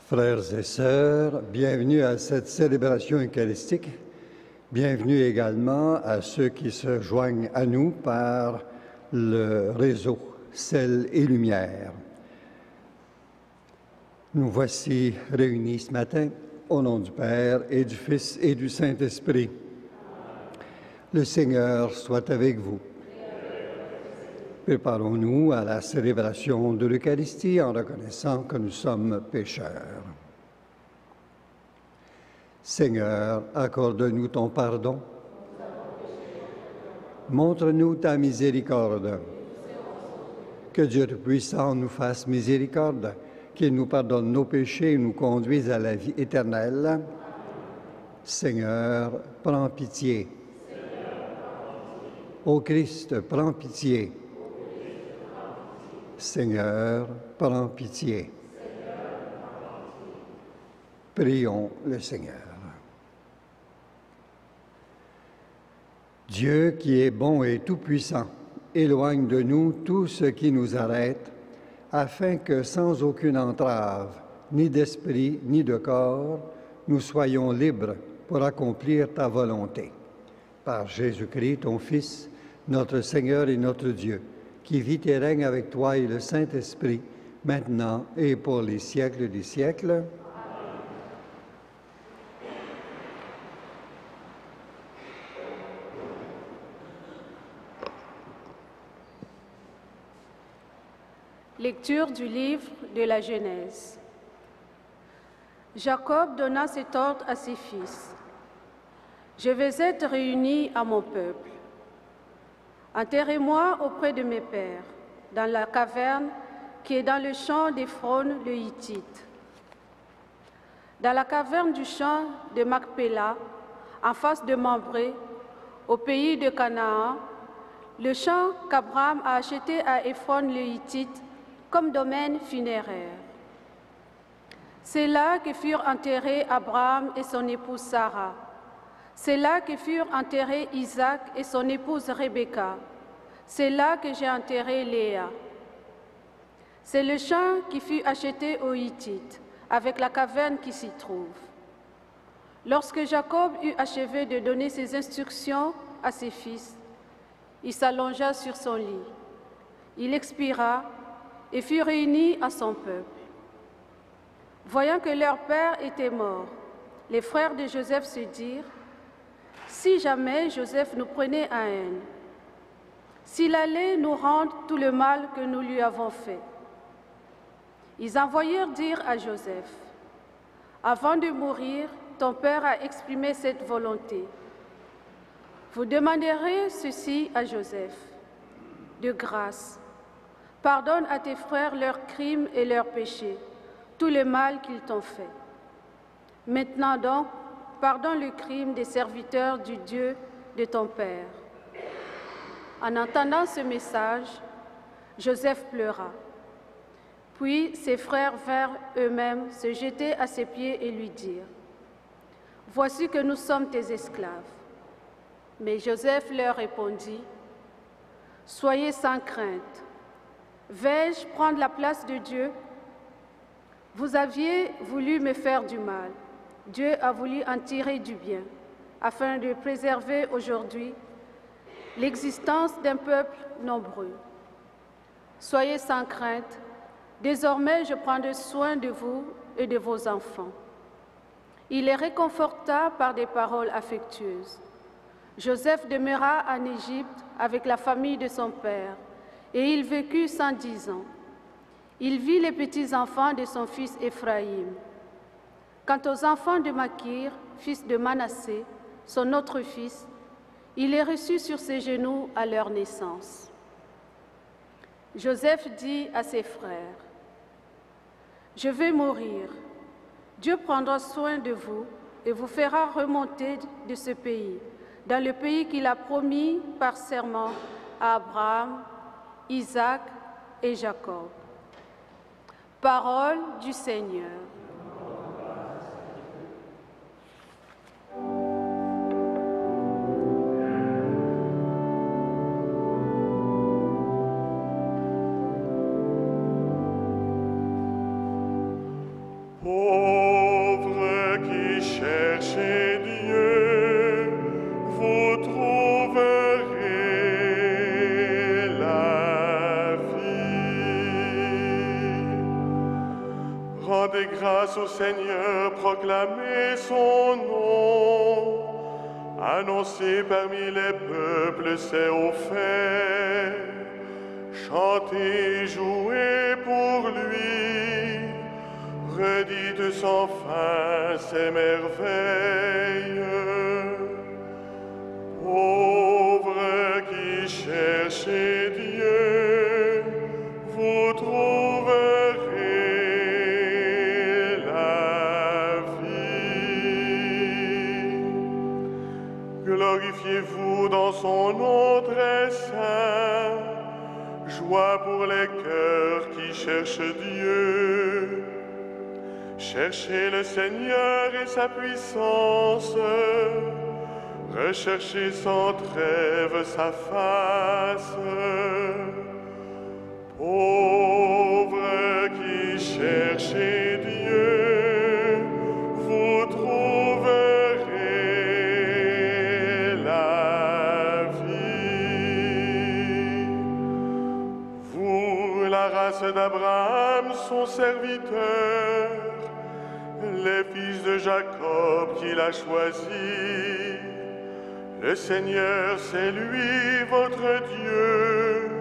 Frères et sœurs, bienvenue à cette célébration eucharistique. Bienvenue également à ceux qui se joignent à nous par le réseau Sel et Lumière. Nous voici réunis ce matin au nom du Père et du Fils et du Saint-Esprit. Le Seigneur soit avec vous. Préparons-nous à la célébration de l'Eucharistie en reconnaissant que nous sommes pécheurs. Seigneur, accorde-nous ton pardon. Montre-nous ta miséricorde. Que Dieu Tout-Puissant nous fasse miséricorde, qu'il nous pardonne nos péchés et nous conduise à la vie éternelle. Seigneur, prends pitié. Ô Christ, prends pitié. Seigneur, prends pitié. Prions le Seigneur. Dieu qui est bon et tout-puissant, éloigne de nous tout ce qui nous arrête, afin que sans aucune entrave, ni d'esprit, ni de corps, nous soyons libres pour accomplir ta volonté. Par Jésus-Christ, ton Fils, notre Seigneur et notre Dieu, qui vit et règne avec toi et le Saint-Esprit, maintenant et pour les siècles des siècles. Lecture du livre de la Genèse. Jacob donna cet ordre à ses fils. « Je vais être réuni à mon peuple. Enterrez-moi auprès de mes pères, dans la caverne qui est dans le champ d'Éphron le Hittite. Dans la caverne du champ de Macpéla, en face de Mambré, au pays de Canaan, le champ qu'Abraham a acheté à Éphron le Hittite comme domaine funéraire. C'est là que furent enterrés Abraham et son épouse Sarah. C'est là que furent enterrés Isaac et son épouse Rebecca. C'est là que j'ai enterré Léa. C'est le champ qui fut acheté aux Hittites, avec la caverne qui s'y trouve. Lorsque Jacob eut achevé de donner ses instructions à ses fils, il s'allongea sur son lit. Il expira et fut réuni à son peuple. Voyant que leur père était mort, les frères de Joseph se dirent: « Si jamais Joseph nous prenait à haine, s'il allait nous rendre tout le mal que nous lui avons fait. » Ils envoyèrent dire à Joseph: « Avant de mourir, ton père a exprimé cette volonté. Vous demanderez ceci à Joseph: de grâce, pardonne à tes frères leurs crimes et leurs péchés, tout le mal qu'ils t'ont fait. Maintenant donc, pardonne le crime des serviteurs du Dieu de ton père. » En entendant ce message, Joseph pleura. Puis ses frères vinrent eux-mêmes se jeter à ses pieds et lui dirent: « Voici que nous sommes tes esclaves. » Mais Joseph leur répondit: « Soyez sans crainte. Vais-je prendre la place de Dieu? Vous aviez voulu me faire du mal. Dieu a voulu en tirer du bien, afin de préserver aujourd'hui l'existence d'un peuple nombreux. Soyez sans crainte. Désormais, je prendrai soin de vous et de vos enfants. » Il les réconforta par des paroles affectueuses. Joseph demeura en Égypte avec la famille de son père, et il vécut 110 ans. Il vit les petits-enfants de son fils Éphraïm. Quant aux enfants de Makir, fils de Manassé, son autre fils, il les reçut sur ses genoux à leur naissance. Joseph dit à ses frères: « Je vais mourir. Dieu prendra soin de vous et vous fera remonter de ce pays, dans le pays qu'il a promis par serment à Abraham, Isaac et Jacob. » Parole du Seigneur. Oh grâce au Seigneur, proclamez son nom. Annoncez parmi les peuples ses hauts faits. Chantez, jouez pour lui. Redites sans fin ses merveilles. Pauvres qui cherchez Dieu, vous trouverez la vie. Glorifiez-vous dans son nom très saint. Joie pour les cœurs qui cherchent Dieu. Cherchez le Seigneur et sa puissance. Recherchez sans trêve sa face. Pauvres qui cherchez Dieu, vous trouverez la vie. Vous, la race d'Abraham, son serviteur, les fils de Jacob qu'il a choisis. Le Seigneur, c'est lui, votre Dieu.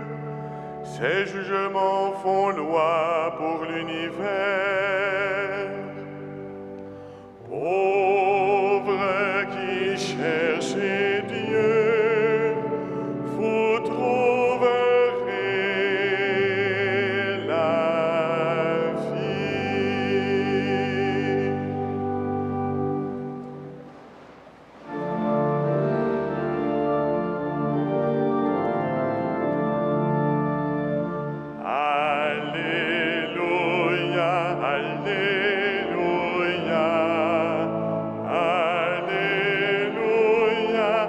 Ses jugements font loi pour l'univers. Pauvres qui cherchez Dieu, vous trouverez la vie. Alléluia, Alléluia,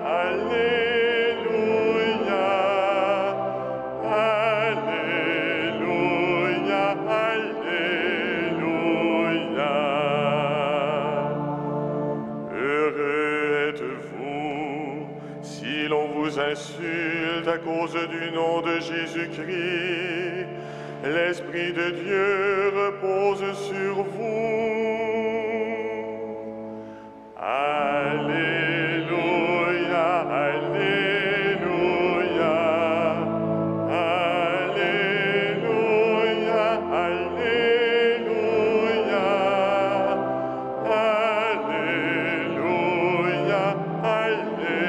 Alléluia, Alléluia, Alléluia, Alléluia. Heureux êtes-vous si l'on vous insulte à cause du nom de Jésus-Christ. L'Esprit de Dieu repose sur vous. Alléluia, Alléluia, Alléluia, Alléluia, Alléluia, Alléluia.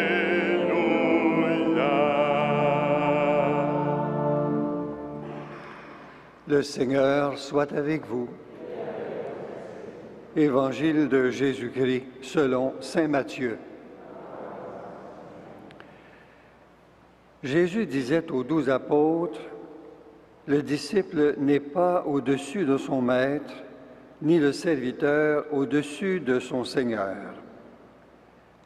Le Seigneur soit avec vous. Évangile de Jésus-Christ selon saint Matthieu. Jésus disait aux 12 apôtres, « Le disciple n'est pas au-dessus de son maître, ni le serviteur au-dessus de son Seigneur.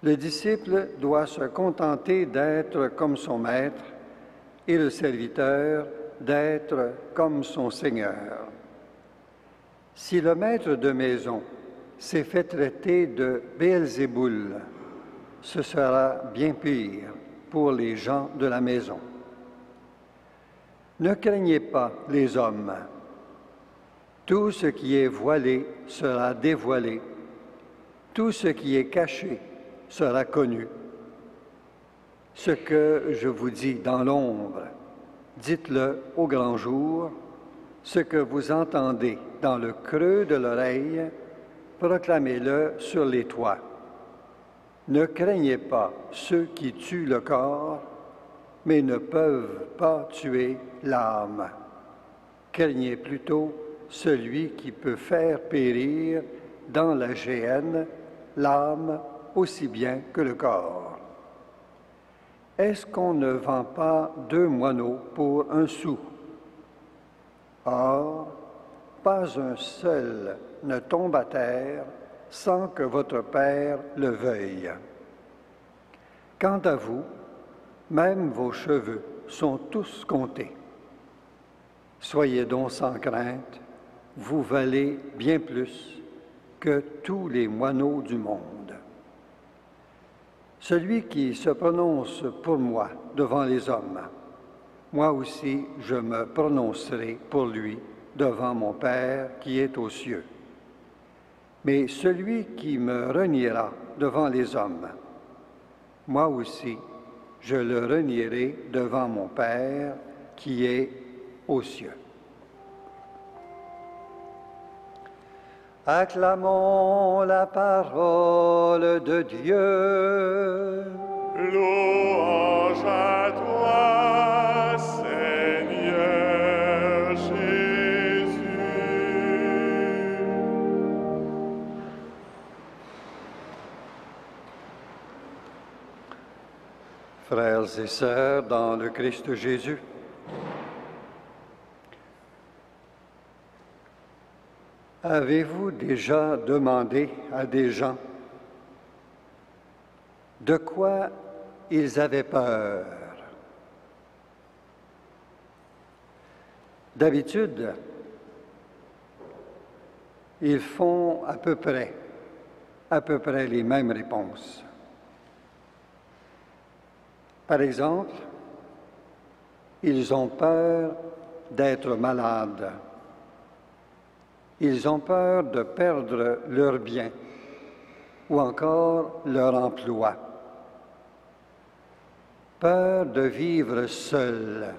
Le disciple doit se contenter d'être comme son maître et le serviteur d'être comme son Seigneur. Si le maître de maison s'est fait traiter de Béelzéboul, ce sera bien pire pour les gens de la maison. Ne craignez pas les hommes. Tout ce qui est voilé sera dévoilé. Tout ce qui est caché sera connu. Ce que je vous dis dans l'ombre, dites-le au grand jour. Ce que vous entendez dans le creux de l'oreille, proclamez-le sur les toits. Ne craignez pas ceux qui tuent le corps, mais ne peuvent pas tuer l'âme. Craignez plutôt celui qui peut faire périr dans la géhenne l'âme aussi bien que le corps. Est-ce qu'on ne vend pas 2 moineaux pour 1 sou? Or, pas un seul ne tombe à terre sans que votre Père le veuille. Quant à vous, même vos cheveux sont tous comptés. Soyez donc sans crainte, vous valez bien plus que tous les moineaux du monde. Celui qui se prononce pour moi devant les hommes, moi aussi je me prononcerai pour lui devant mon Père qui est aux cieux. Mais celui qui me reniera devant les hommes, moi aussi, je le renierai devant mon Père qui est aux cieux. Acclamons la parole de Dieu. Louange à toi, Seigneur Jésus. Frères et sœurs dans le Christ Jésus, avez-vous déjà demandé à des gens de quoi ils avaient peur? D'habitude, ils font à peu près les mêmes réponses. Par exemple, ils ont peur d'être malades. Ils ont peur de perdre leurs biens ou encore leur emploi. Peur de vivre seuls.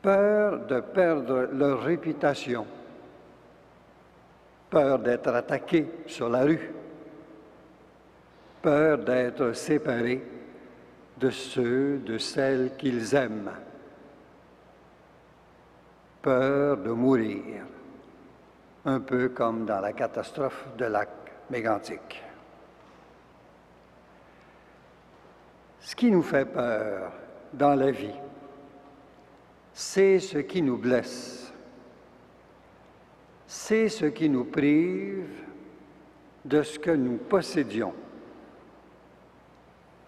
Peur de perdre leur réputation. Peur d'être attaqués sur la rue. Peur d'être séparés de ceux, de celles qu'ils aiment. Peur de mourir, un peu comme dans la catastrophe de lac Mégantic. Ce qui nous fait peur dans la vie, c'est ce qui nous blesse, c'est ce qui nous prive de ce que nous possédions,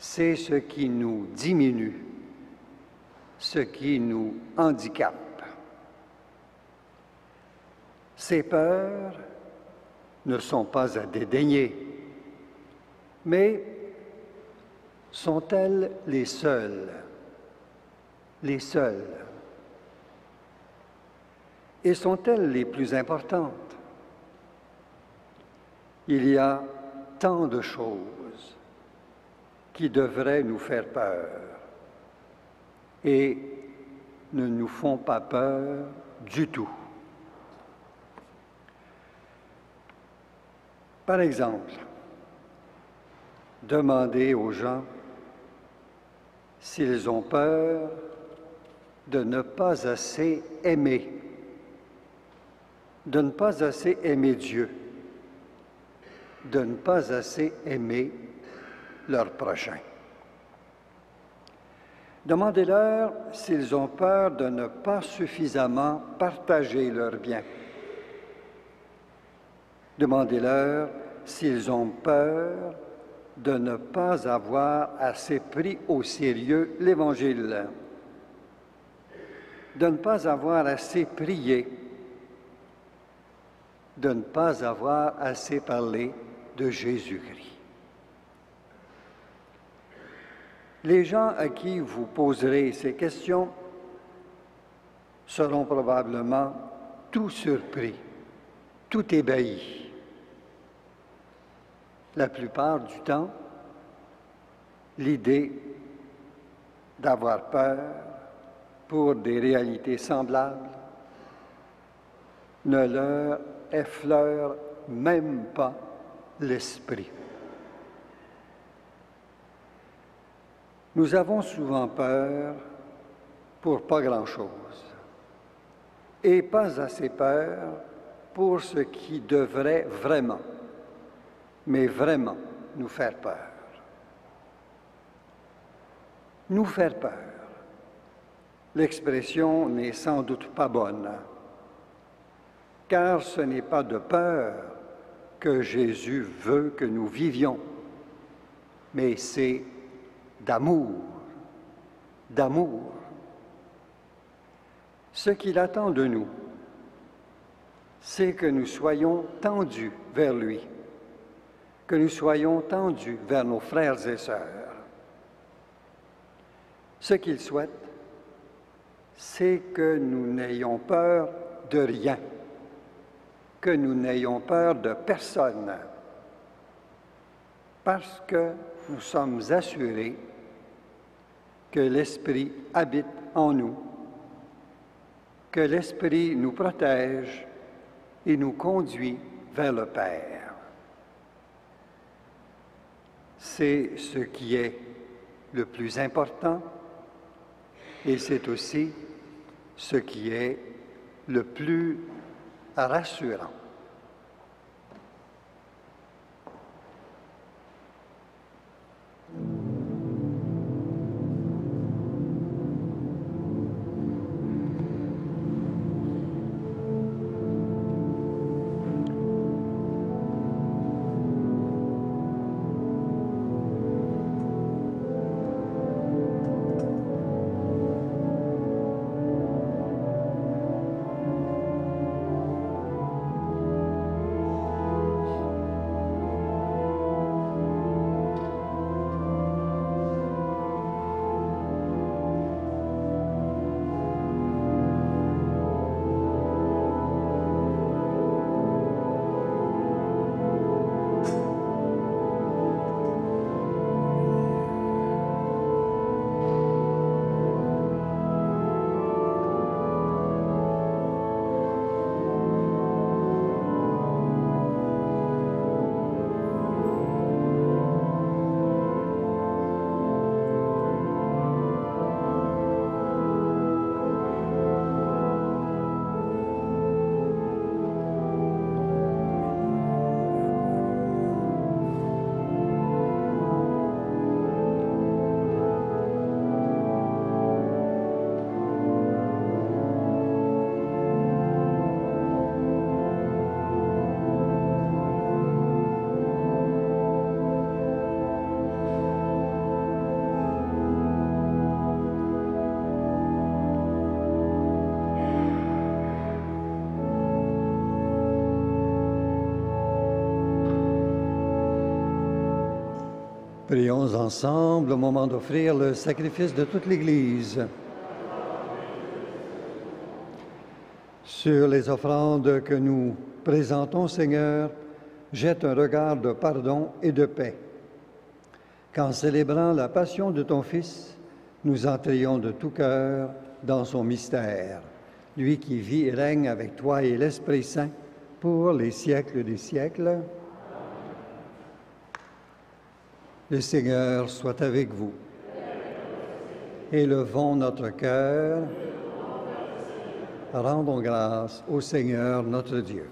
c'est ce qui nous diminue, ce qui nous handicape. Ces peurs ne sont pas à dédaigner, mais sont-elles les seules? Les seules. Et sont-elles les plus importantes? Il y a tant de choses qui devraient nous faire peur et ne nous font pas peur du tout. Par exemple, demandez aux gens s'ils ont peur de ne pas assez aimer, de ne pas assez aimer Dieu, de ne pas assez aimer leur prochain. Demandez-leur s'ils ont peur de ne pas suffisamment partager leurs biens. Demandez-leur s'ils ont peur de ne pas avoir assez pris au sérieux l'Évangile, de ne pas avoir assez prié, de ne pas avoir assez parlé de Jésus-Christ. Les gens à qui vous poserez ces questions seront probablement tout surpris, tout ébahis. La plupart du temps, l'idée d'avoir peur pour des réalités semblables ne leur effleure même pas l'esprit. Nous avons souvent peur pour pas grand-chose et pas assez peur pour ce qui devrait vraiment, mais vraiment nous faire peur. Nous faire peur. L'expression n'est sans doute pas bonne, car ce n'est pas de peur que Jésus veut que nous vivions, mais c'est d'amour, d'amour. Ce qu'il attend de nous, c'est que nous soyons tendus vers lui, que nous soyons tendus vers nos frères et sœurs. Ce qu'il souhaite, c'est que nous n'ayons peur de rien, que nous n'ayons peur de personne, parce que nous sommes assurés que l'Esprit habite en nous, que l'Esprit nous protège et nous conduit vers le Père. C'est ce qui est le plus important et c'est aussi ce qui est le plus rassurant. Prions ensemble au moment d'offrir le sacrifice de toute l'Église. Sur les offrandes que nous présentons, Seigneur, jette un regard de pardon et de paix. Qu'en célébrant la passion de ton Fils, nous entrions de tout cœur dans son mystère, lui qui vit et règne avec toi et l'Esprit Saint pour les siècles des siècles. Le Seigneur soit avec vous. Élevons notre cœur. Rendons grâce au Seigneur notre Dieu.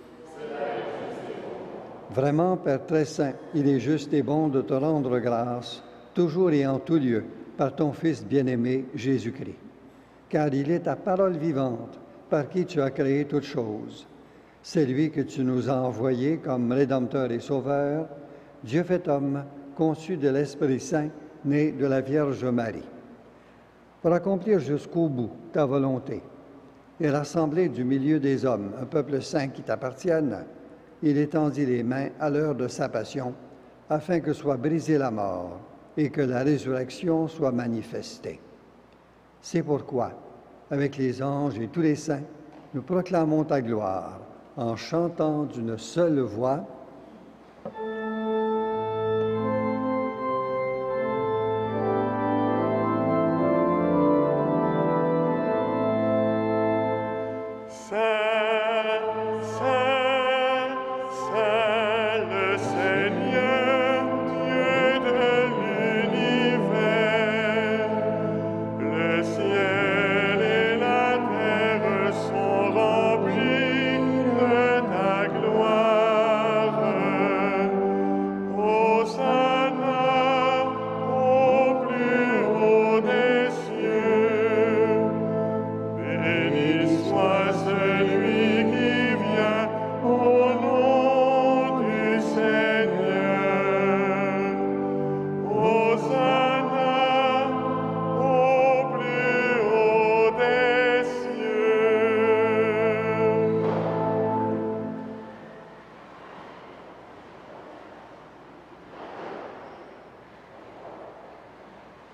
Vraiment, Père très saint, il est juste et bon de te rendre grâce, toujours et en tout lieu, par ton Fils bien-aimé, Jésus-Christ. Car il est ta parole vivante, par qui tu as créé toutes choses. C'est lui que tu nous as envoyé comme Rédempteur et Sauveur, Dieu fait homme, conçu de l'Esprit Saint, né de la Vierge Marie. Pour accomplir jusqu'au bout ta volonté et rassembler du milieu des hommes un peuple saint qui t'appartienne, il étendit les mains à l'heure de sa passion, afin que soit brisée la mort et que la résurrection soit manifestée. C'est pourquoi, avec les anges et tous les saints, nous proclamons ta gloire en chantant d'une seule voix.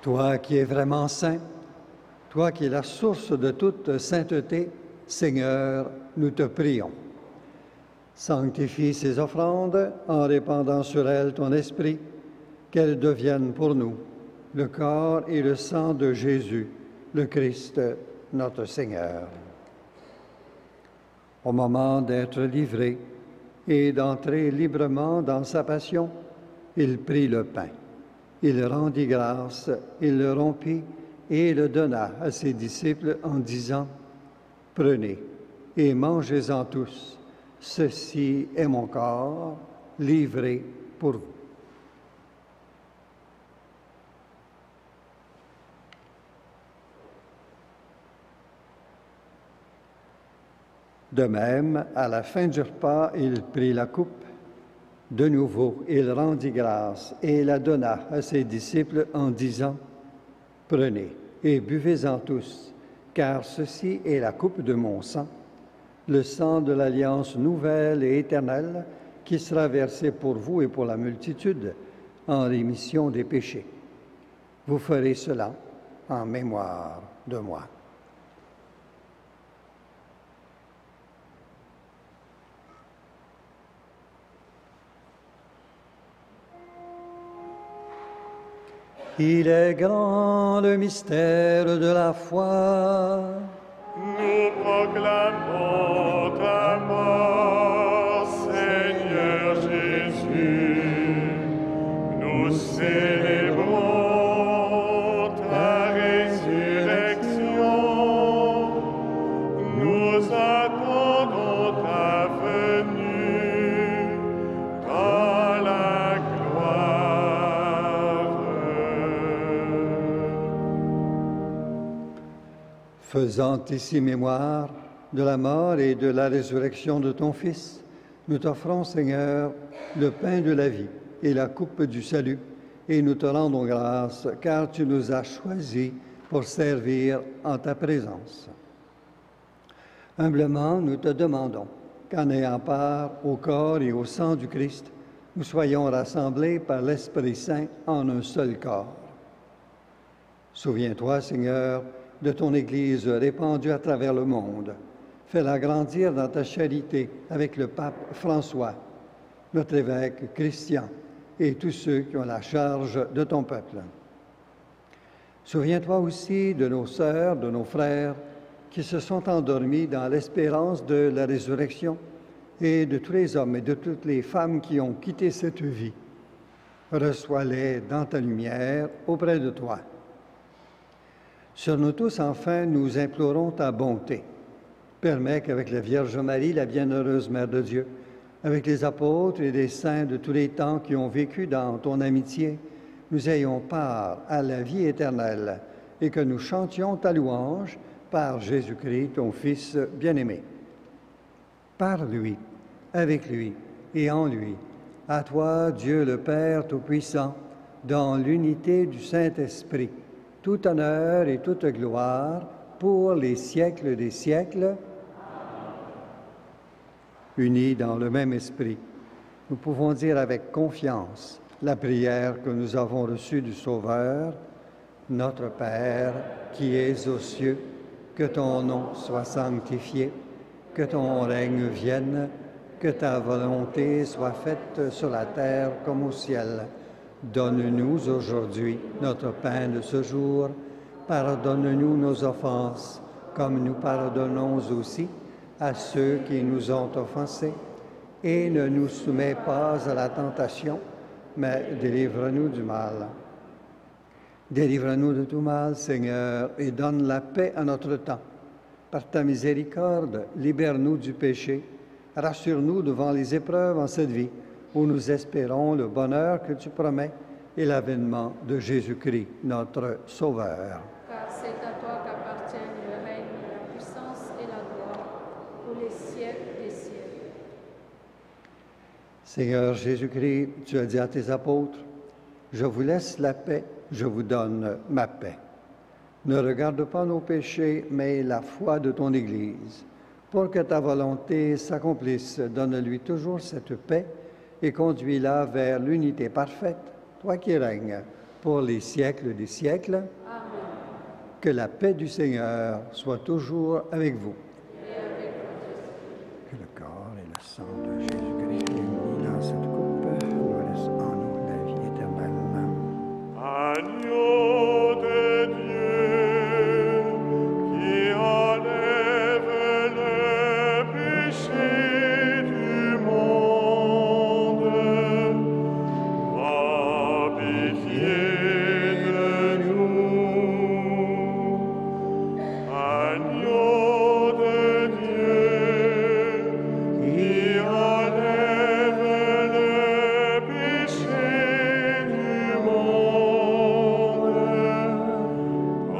Toi qui es vraiment saint, toi qui es la source de toute sainteté, Seigneur, nous te prions. Sanctifie ces offrandes en répandant sur elles ton esprit, qu'elles deviennent pour nous le corps et le sang de Jésus, le Christ, notre Seigneur. Au moment d'être livré et d'entrer librement dans sa passion, il prit le pain. Il rendit grâce, il le rompit et le donna à ses disciples en disant, « Prenez et mangez-en tous. Ceci est mon corps, livré pour vous. » De même, à la fin du repas, il prit la coupe. De nouveau, il rendit grâce et la donna à ses disciples en disant, « Prenez et buvez-en tous, car ceci est la coupe de mon sang, le sang de l'alliance nouvelle et éternelle qui sera versé pour vous et pour la multitude en rémission des péchés. Vous ferez cela en mémoire de moi. » Il est grand le mystère de la foi. Nous proclamons ta mort, Seigneur Jésus. Nous célébrons ta résurrection. Nous attendons ta venue dans la gloire. Faisant ici mémoire de la mort et de la résurrection de ton Fils, nous t'offrons, Seigneur, le pain de la vie et la coupe du salut, et nous te rendons grâce, car tu nous as choisis pour servir en ta présence. Humblement, nous te demandons qu'en ayant part au corps et au sang du Christ, nous soyons rassemblés par l'Esprit Saint en un seul corps. Souviens-toi, Seigneur, de ton Église répandue à travers le monde. Fais-la grandir dans ta charité avec le pape François, notre évêque Christian et tous ceux qui ont la charge de ton peuple. Souviens-toi aussi de nos sœurs, de nos frères qui se sont endormis dans l'espérance de la résurrection et de tous les hommes et de toutes les femmes qui ont quitté cette vie. Reçois-les dans ta lumière auprès de toi. Sur nous tous, enfin, nous implorons ta bonté. Permets qu'avec la Vierge Marie, la bienheureuse Mère de Dieu, avec les apôtres et les saints de tous les temps qui ont vécu dans ton amitié, nous ayons part à la vie éternelle et que nous chantions ta louange par Jésus-Christ, ton Fils bien-aimé. Par lui, avec lui et en lui, à toi, Dieu le Père Tout-Puissant, dans l'unité du Saint-Esprit, tout honneur et toute gloire pour les siècles des siècles. Unis dans le même esprit, nous pouvons dire avec confiance la prière que nous avons reçue du Sauveur. Notre Père, qui es aux cieux, que ton nom soit sanctifié, que ton règne vienne, que ta volonté soit faite sur la terre comme au ciel. Donne-nous aujourd'hui notre pain de ce jour. Pardonne-nous nos offenses, comme nous pardonnons aussi à ceux qui nous ont offensés. Et ne nous soumets pas à la tentation, mais délivre-nous du mal. Délivre-nous de tout mal, Seigneur, et donne la paix à notre temps. Par ta miséricorde, libère-nous du péché. Rassure-nous devant les épreuves en cette vie, où nous espérons le bonheur que tu promets et l'avènement de Jésus-Christ, notre Sauveur. Car c'est à toi qu'appartiennent le règne, la puissance et la gloire pour les siècles des siècles. Seigneur Jésus-Christ, tu as dit à tes apôtres, « Je vous laisse la paix, je vous donne ma paix. » Ne regarde pas nos péchés, mais la foi de ton Église. Pour que ta volonté s'accomplisse, donne-lui toujours cette paix et conduis-la vers l'unité parfaite, toi qui règnes pour les siècles des siècles. Amen. Que la paix du Seigneur soit toujours avec vous. Et avec votre esprit. Que le corps et le sang de Jésus-Christ mis dans cette coupe, nourrisse en nous la vie éternelle. Agneau de Dieu, qui enlève le péché du monde, aie pitié de nous. Agneau de Dieu, qui enlève le péché du monde,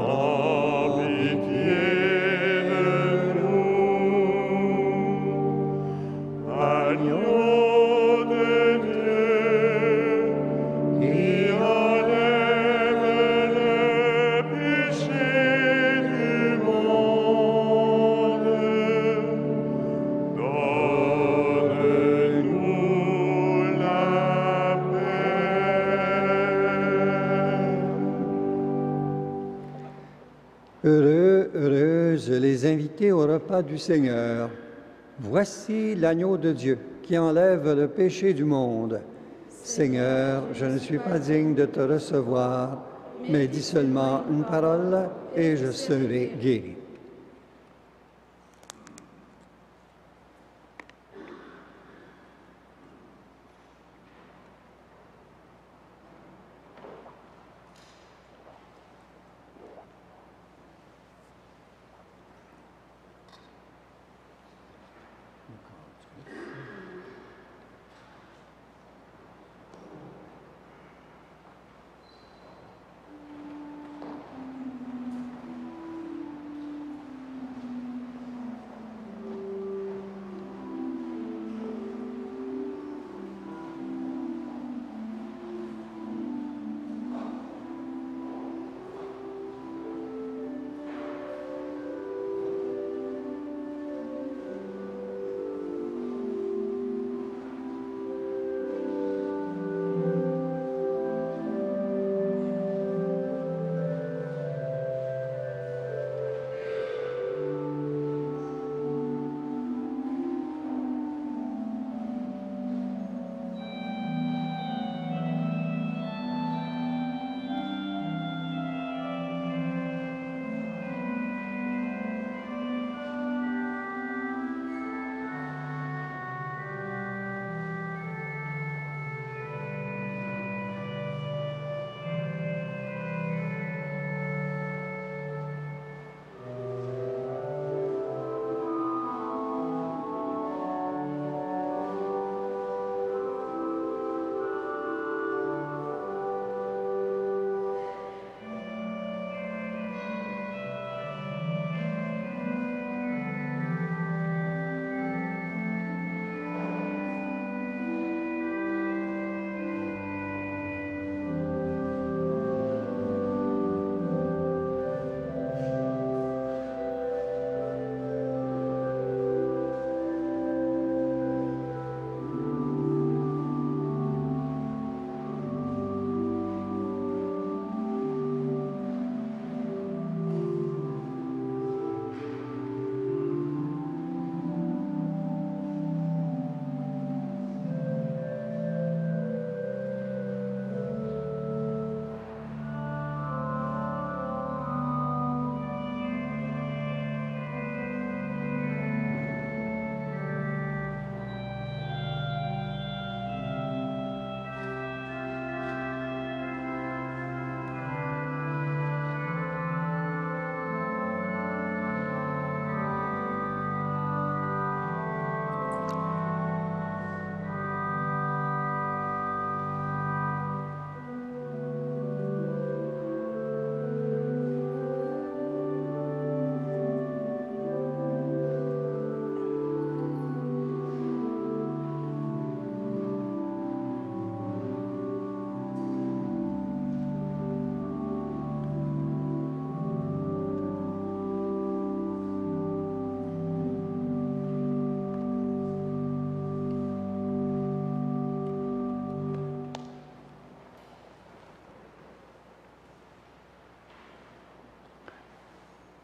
aie pitié de nous. Agneau de Dieu, qui enlève le péché du monde, donne-nous la paix. Heureuses les invités au repas du Seigneur. Voici l'agneau de Dieu qui enlève le péché du monde. Seigneur, je ne suis pas digne de te recevoir, mais dis seulement une parole et je serai guéri.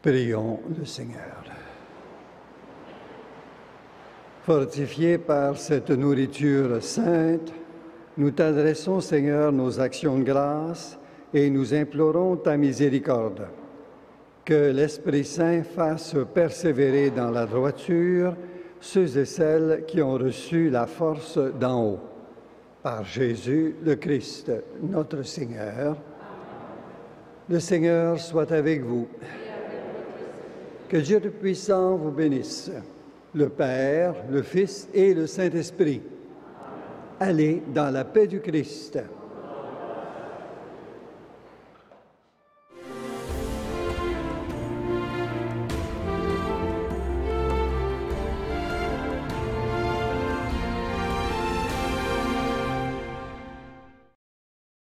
Prions le Seigneur. Fortifiés par cette nourriture sainte, nous t'adressons, Seigneur, nos actions de grâce et nous implorons ta miséricorde. Que l'Esprit Saint fasse persévérer dans la droiture ceux et celles qui ont reçu la force d'en haut. Par Jésus le Christ, notre Seigneur. Le Seigneur soit avec vous. Que Dieu Tout-Puissant vous bénisse, le Père, le Fils et le Saint-Esprit. Allez dans la paix du Christ.